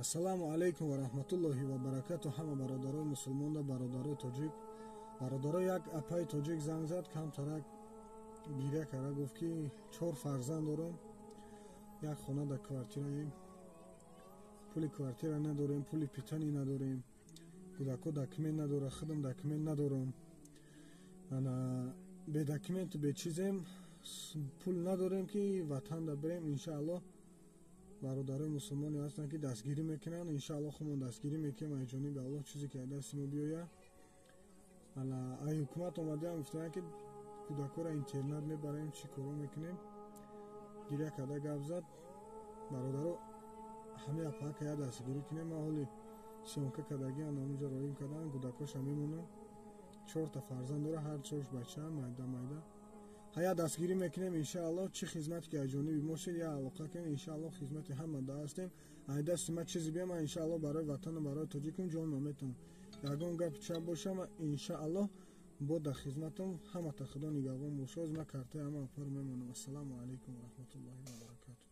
Ассаламу алейкум ва раҳматуллоҳи ва баракату ҳама бародарои мусулмон ва бародарои тоҷик. Бародаро як апаи тоҷик занг зад, камтарак гиря кара, гуфт ки 4 фарзанд дорам, як хона дар квартираем, пули квартира надорем, пули питани надорем, кӯдако документ надора, худам документ надорам, бе документу бе чизем, пул надорем ки ватан да бирем. иншааллоҳ бародарои мусулмоне ҳастанд ки дастгирӣ мекунанд. иншааллоҳ худмон дастгирӣ мекунем аз ҷониби Аллоҳ, чизе ки аз дасти мо биёяд. ай ҳукумат омадаам гуфтаанд ки кӯдакоро интернат мебарем, чӣ коро мекунем. гиря карда гап зад. бародаро ҳаме апака я дастгирӣ кунем. ман ҳоли сиёнка кардагиам ҳамунҷо роим кардан, кӯдакоша мемонанд. 4 та фарзанд дора, ҳар 4 бачаам майда. ҳая дастгирӣ мекунем иншааллоҳ. чӣ хизмате ки аз ҷониби мо шуд я алоқа кунем, иншааллоҳ хизмати ҳама да ҳастем. аз дасти ман чизе биёмад, иншааллоҳ барои ватану барои тоҷикум ҷонам метавонам. ягон гап чап бошам, иншааллоҳ бо дар хизматам. ҳамата худо нигаҳбон бошад. ман картаи ҳама апаро мемонам. ассалому алейкум ва раҳматуллоҳи ва баракатуҳ.